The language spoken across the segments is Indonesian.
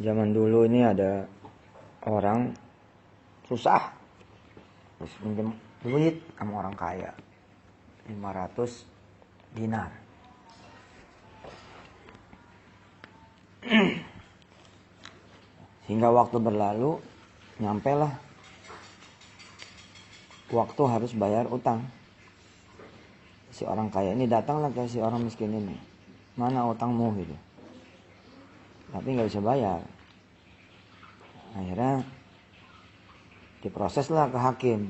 Zaman dulu ini ada orang susah terus minjem duit sama orang kaya 500 dinar. Hingga waktu berlalu, nyampelah waktu harus bayar utang. Si orang kaya ini datanglah ke si orang miskin ini. Mana utangmu gitu. Tapi nggak bisa bayar. Akhirnya diproseslah ke hakim.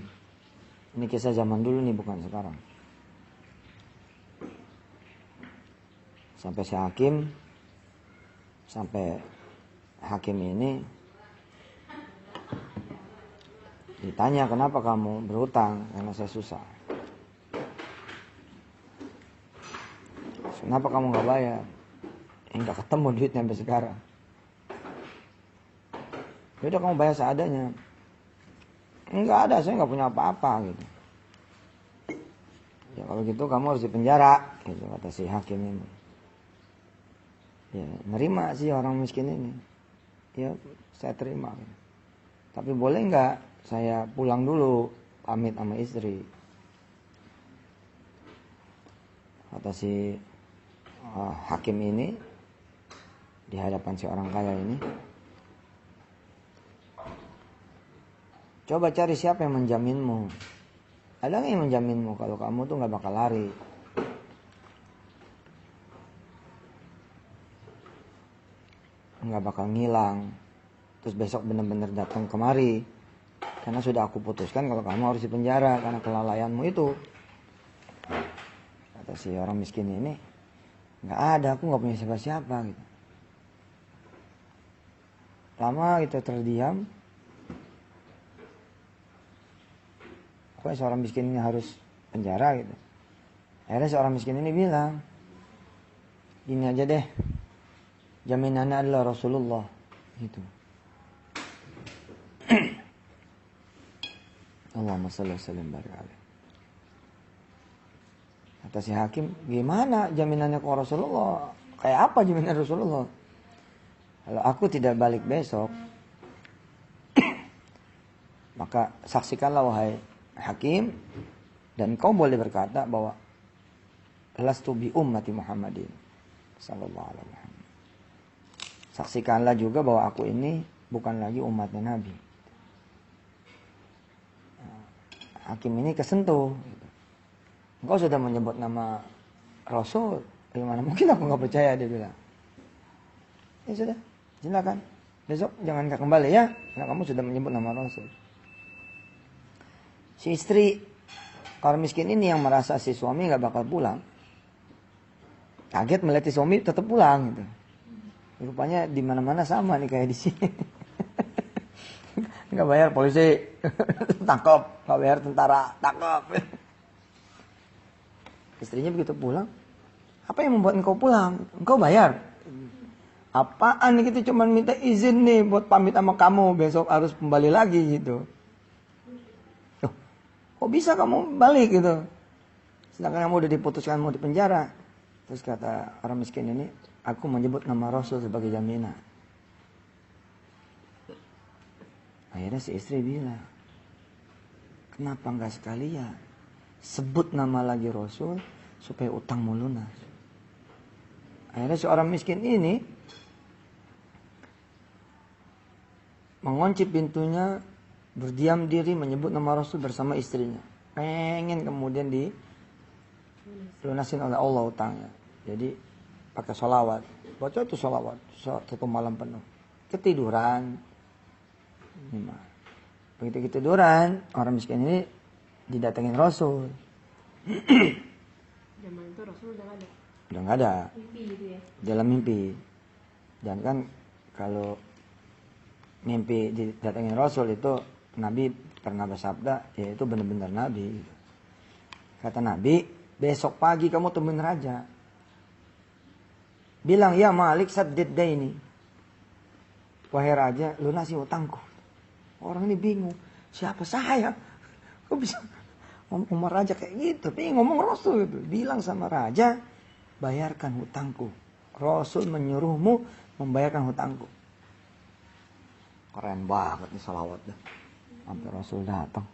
Ini kisah zaman dulu nih, bukan sekarang. Sampai hakim ini ditanya, kenapa kamu berhutang? Karena saya susah. Kenapa kamu nggak bayar? Nggak ketemu duitnya sampai sekarang. Yaudah kamu bayar seadanya. Nggak ada, saya nggak punya apa-apa gitu. Ya kalau gitu kamu harus dipenjara, gitu kata si hakim ini. Ya nerima sih orang miskin ini. Ya saya terima. Tapi boleh nggak saya pulang dulu, pamit sama istri? Kata si hakim ini di hadapan si orang kaya ini, coba cari siapa yang menjaminmu. Ada nggak yang menjaminmu kalau kamu tuh nggak bakal lari? Nggak bakal ngilang. Terus besok benar-benar datang kemari. Karena sudah aku putuskan kalau kamu harus dipenjara karena kelalaianmu itu. Kata si orang miskin ini, nggak ada, aku nggak punya siapa-siapa gitu. Lama kita terdiam. Pokoknya seorang miskin ini harus penjara gitu. Akhirnya seorang miskin ini bilang, gini aja deh, jaminannya adalah Rasulullah gitu. Allahumma shalli wa sallim barik alaihi. Kata si hakim, gimana jaminannya ke Rasulullah? Kayak apa jaminan Rasulullah? Kalau aku tidak balik besok, maka saksikanlah wahai hakim, dan kau boleh berkata bahwa lastu bi ummati Muhammadin sallallahu alaihi wasallam. Saksikanlah juga bahwa aku ini bukan lagi umatnya Nabi. Hakim ini kesentuh. Engkau sudah menyebut nama Rasul, bagaimana mungkin aku nggak percaya, dia bilang. Ya sudah, silakan. Besok jangan kembali ya, karena kamu sudah menyebut nama Rasul. Si istri orang miskin ini yang merasa si suami nggak bakal pulang, kaget melihat si suami tetap pulang gitu. Rupanya di mana-mana sama nih kayak di sini. Nggak bayar polisi tangkap, nggak bayar tentara tangkap. Istrinya begitu pulang, apa yang membuat engkau pulang? Engkau bayar. Apaan gitu, cuman minta izin nih buat pamit sama kamu, besok harus kembali lagi gitu. Loh, kok bisa kamu balik gitu? Sedangkan kamu udah diputuskan mau dipenjara. Terus kata orang miskin ini, aku menyebut nama Rasul sebagai jaminan. Akhirnya si istri bilang, kenapa enggak sekalian sebut nama lagi Rasul supaya utangmu lunas? Akhirnya seorang miskin ini mengunci pintunya, berdiam diri menyebut nama Rasul bersama istrinya. Pengen kemudian dilunasin oleh Allah utangnya. Jadi pakai sholawat. Baca itu sholawat satu malam penuh. Ketiduran. Begitu ketiduran, orang miskin ini didatengin Rasul. Zaman itu Rasul udah nggak ada. Udah nggak ada. Mimpi gitu ya. Dalam mimpi. Dan kan kalau mimpi didatengin Rasul itu Nabi pernah bersabda, ya itu benar-benar Nabi. Kata Nabi, besok pagi kamu temuin raja. Bilang, ya Malik saddid daini. Wahai raja, lunasi utangku. Orang ini bingung, siapa saya? Kok bisa ngomong raja kayak gitu? Tapi ngomong Rasul gitu. Bilang sama raja, bayarkan hutangku. Rasul menyuruhmu membayarkan hutangku. Keren banget nih salawat dah. Sampai Rasul datang.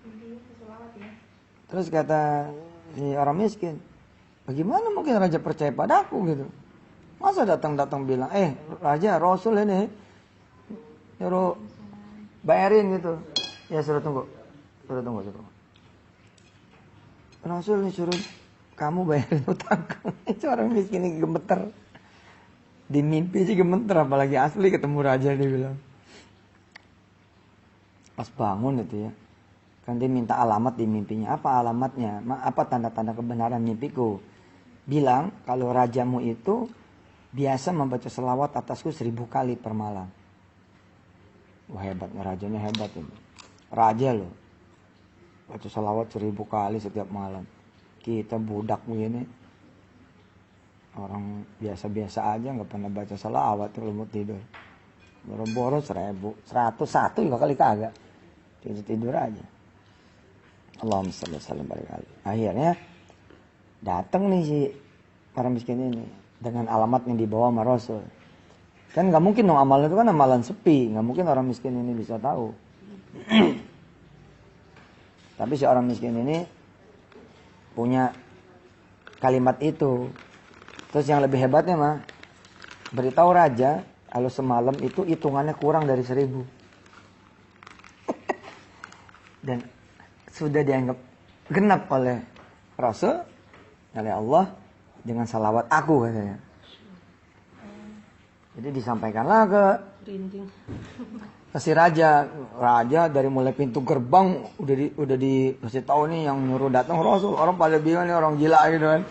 Intinya selawat ya. Terus kata si orang miskin, bagaimana mungkin raja percaya padaku gitu? Masa datang-datang bilang, raja Rasul ini suruh bayarin gitu. Ya suruh tunggu. Rasul ini suruh kamu bayarin utangku. Itu orang miskin ini gemeter. Di mimpi sih gemeter, apalagi asli ketemu raja, dia bilang. Pas bangun itu ya, kan dia minta alamat di mimpinya. Apa alamatnya? Apa tanda-tanda kebenaran mimpiku? Bilang kalau rajamu itu biasa membaca selawat atasku 1000 kali per malam. Wah, hebatnya rajanya, hebat ini. Raja loh, baca selawat 1000 kali setiap malam. Kita budak begini, orang biasa-biasa aja nggak pernah baca selawat kalau mau tidur. Boro-boro 1000, 101 juga kali kagak. Tidur aja. Allahumma shalli wa sallim barik alaihi. Akhirnya datang nih si orang miskin ini dengan alamat yang dibawa sama Rasul. Kan nggak mungkin dong, amalan itu kan amalan sepi, nggak mungkin orang miskin ini bisa tahu. Tapi si orang miskin ini punya kalimat itu. Terus yang lebih hebatnya mah, beritahu raja kalau semalam itu hitungannya kurang dari 1000. Dan sudah dianggap genap oleh Rasul, oleh Allah dengan salawat aku katanya. Jadi disampaikanlah ke si raja. Raja dari mulai pintu gerbang udah dikasih tahu nih yang nyuruh datang Rasul. Orang pada bilang nih orang gila gitu kan.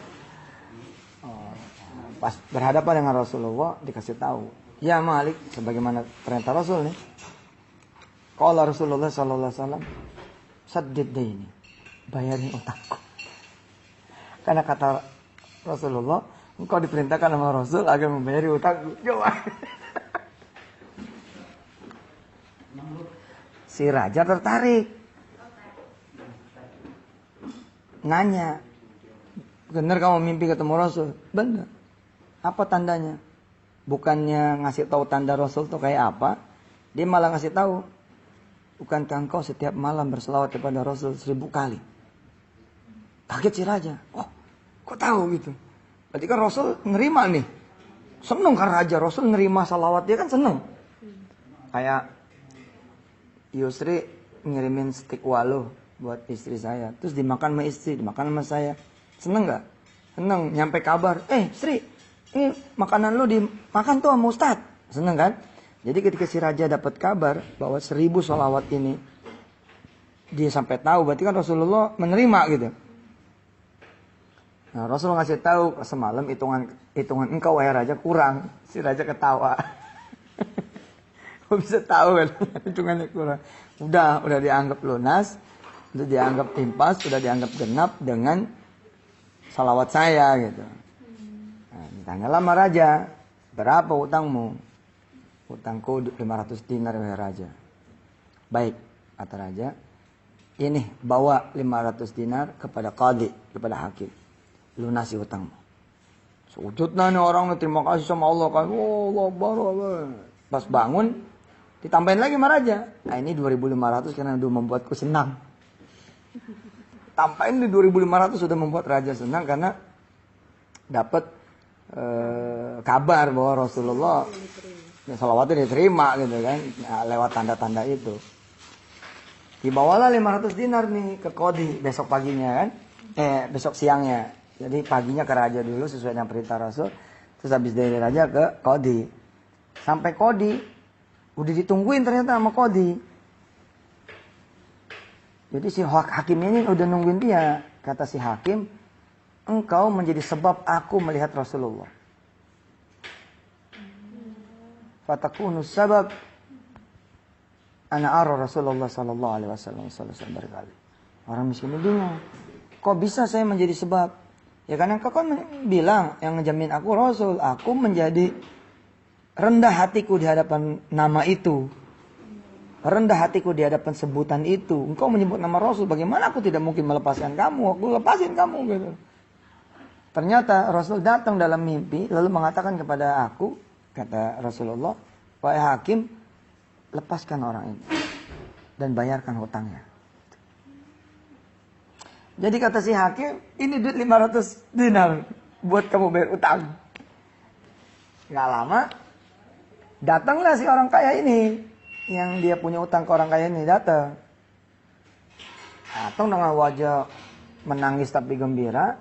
Pas berhadapan dengan Rasulullah dikasih tahu, ya Malik, sebagaimana perintah Rasul nih. Qala Rasulullah sallallahu alaihi wasallam, saddid daini, bayarin utangku. Karena kata Rasulullah, engkau diperintahkan sama Rasul agar membayari utangku. Coba. Si raja tertarik. Nanya, benar kamu mimpi ketemu Rasul? Benar. Apa tandanya? Bukannya ngasih tahu tanda Rasul itu kayak apa, dia malah ngasih tahu, bukankah engkau setiap malam berselawat kepada Rasul 1000 kali? Kaget si raja. Oh, kok tahu gitu? Berarti kan Rasul nerima nih. Seneng kan raja, Rasul nerima salawat dia kan seneng. Kayak Yusri ngirimin stik walu buat istri saya, terus dimakan sama istri, dimakan sama saya. Seneng gak? Seneng. Nyampe kabar, Sri, ini makanan lu dimakan tuh sama Ustadz. Seneng kan? Jadi ketika si raja dapat kabar bahwa 1000 sholawat ini dia sampai tahu, berarti kan Rasulullah menerima gitu. Nah, Rasul ngasih tahu, semalam hitungan engkau wahai raja kurang. Si raja ketawa. Kok bisa tahu kan hitungannya kurang? Udah dianggap lunas, udah dianggap impas, udah dianggap genap dengan salawat saya gitu. Nah, ditanyalah sama raja, berapa utangmu? Utangku 500 dinar wahai raja. Baik, kata raja, ini bawa 500 dinar kepada qadhi, kepada hakim. Lunasi utangmu. Sujud nih orang, terima kasih sama Allah kan. Oh, Allah. Pas bangun, ditambahin lagi sama raja. Nah, ini 2.500 karena udah membuatku senang. Tambahin di 2.500 sudah membuat raja senang karena dapat kabar bahwa Rasulullah salawatnya diterima gitu kan. Nah, lewat tanda-tanda itu. Dibawalah 500 dinar nih ke qadhi besok paginya kan. Besok siangnya. Jadi paginya ke raja dulu sesuai dengan perintah Rasul. Terus habis dari raja ke qadhi. Sampai qadhi, udah ditungguin ternyata sama qadhi. Jadi si hakim ini udah nungguin dia. Kata si hakim, engkau menjadi sebab aku melihat Rasulullah. Fatakunu sabab ana ara Rasulullah sallallahu alaihi wasallam berkali. Orang miskin ini bingung. Kok bisa saya menjadi sebab? Ya karena engkau kan bilang yang ngejamin aku Rasul, aku menjadi rendah hatiku di hadapan nama itu. Rendah hatiku di hadapan sebutan itu. Engkau menyebut nama Rasul, bagaimana aku tidak mungkin melepaskan kamu? Aku lepasin kamu gitu. Ternyata Rasul datang dalam mimpi lalu mengatakan kepada aku, kata Rasulullah, wahai hakim, lepaskan orang ini dan bayarkan hutangnya. Jadi kata si hakim, ini duit 500 dinar buat kamu bayar utang. Gak lama, datanglah si orang kaya ini, yang dia punya utang ke orang kaya ini, datang dengan wajah menangis tapi gembira,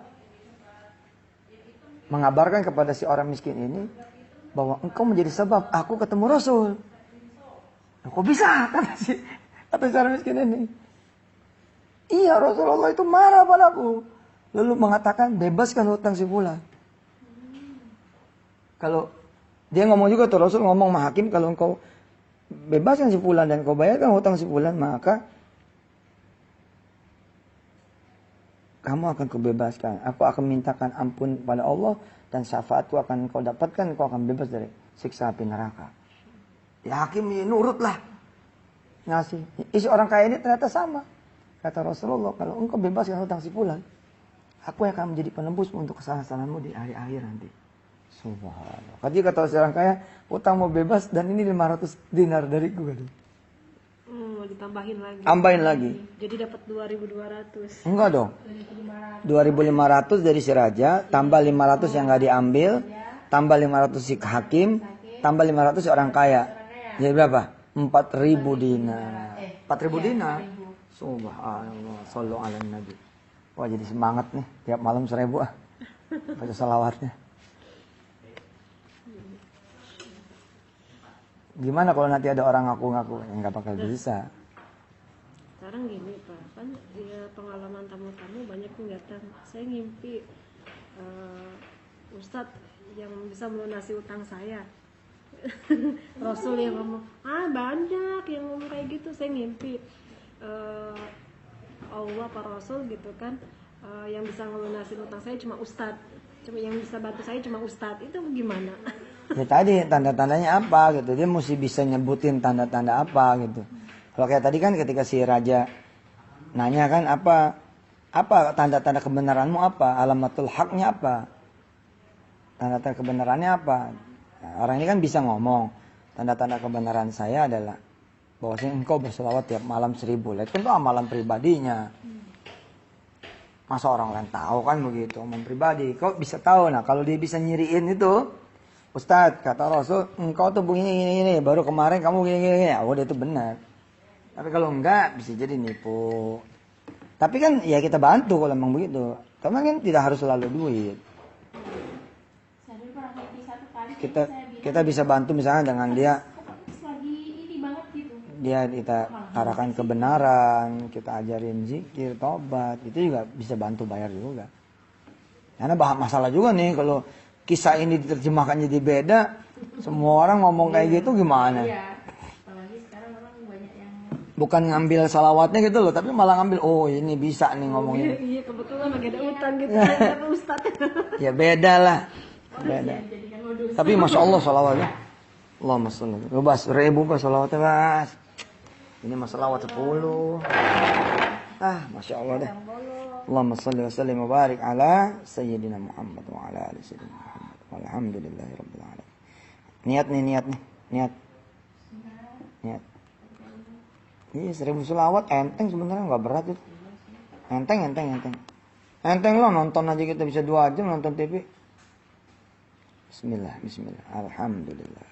mengabarkan kepada si orang miskin ini bahwa engkau menjadi sebab aku ketemu Rasul. Kok bisa? Kata si orang miskin ini. Iya, Rasulullah itu marah padaku. Lalu mengatakan, bebaskan hutang si fulan. Kalau dia ngomong juga tuh, Rasul ngomong sama hakim, kalau engkau bebaskan si fulan dan kau bayarkan hutang si fulan, maka kamu akan kubebaskan. Aku akan mintakan ampun pada Allah dan syafaatku akan kau dapatkan, kau akan bebas dari siksa api neraka. Ya hakim nurutlah. Ngasih. Isi orang kaya ini ternyata sama. Kata Rasulullah, kalau engkau bebaskan hutang si fulan, aku akan menjadi penembusmu untuk kesalahan-kesalahanmu di hari akhir nanti. Subhanallah. Kata orang kaya, hutangmu bebas dan ini 500 dinar dariku. Ditambahin lagi. Tambahin lagi. Jadi dapat 2.200. Enggak dong. 2.500 dari si raja, tambah 500 yang nggak diambil, tambah 500 si hakim, tambah 500 si orang kaya. Jadi berapa? 4.000 dinar. 4.000 dinar. Subhanallah. Sallu ala nabi. Wah, jadi semangat nih. Tiap malam 1.000 baca salawatnya. Gimana kalau nanti ada orang ngaku-ngaku? Nggak bakal bisa. Sekarang gini Pak, kan ya, pengalaman tamu-tamu banyak yang datang. Saya ngimpi Ustadz yang bisa melunasi utang saya. Rasul yang ngomong, banyak yang ngomong kayak gitu. Saya ngimpi Allah Pak Rasul gitu kan, yang bisa melunasi utang saya cuma Ustadz. Yang bisa bantu saya cuma Ustadz. Itu gimana? Ya tadi tanda-tandanya apa gitu. Dia mesti bisa nyebutin tanda-tanda apa gitu. Kalau kayak tadi kan ketika si raja nanya kan apa tanda-tanda kebenaranmu apa? Alamatul haknya apa? Tanda-tanda kebenarannya apa? Nah, orang ini kan bisa ngomong. Tanda-tanda kebenaran saya adalah bahwasanya engkau berselawat tiap malam 1.000. Itu kan amalan pribadinya. Masa orang lain tahu kan begitu, amalan pribadi. Kau bisa tahu. Nah, kalau dia bisa nyiriin itu, Ustadz, kata Rasul, engkau tuh begini, baru kemarin kamu gini. Ya udah itu benar. Tapi kalau enggak, bisa jadi nipu. Tapi kan ya kita bantu kalau memang begitu. Karena kan tidak harus selalu duit. Kita bisa bantu misalnya dengan dia. Dia kita arahkan kebenaran, kita ajarin zikir, tobat. Itu juga bisa bantu bayar juga. Karena masalah juga nih kalau kisah ini diterjemahkan jadi beda, semua orang ngomong kayak gitu gimana? Iya. Apalagi sekarang orang banyak yang bukan ngambil salawatnya gitu loh, tapi malah ngambil ini bisa nih ngomongnya. Iya, kebetulan lagi ada utang gitu sama Ustaz. Ya beda lah. Beda. Tapi Masya Allah salawatnya. Allahumma sholli. Bebas 1.000 bas salawatnya bas. Ini mah salawat 10. Masya Allah deh. Allahumma sholli wa sallim wa barik ala Sayyidina Muhammad wa ala ali Sayyidina Muhammad. Walhamdulillahirabbil alamin. Niat. Ini 1.000 selawat enteng sebenarnya, nggak berat itu. Enteng. Enteng loh, nonton aja kita bisa 2 jam nonton TV. Bismillah. Alhamdulillah.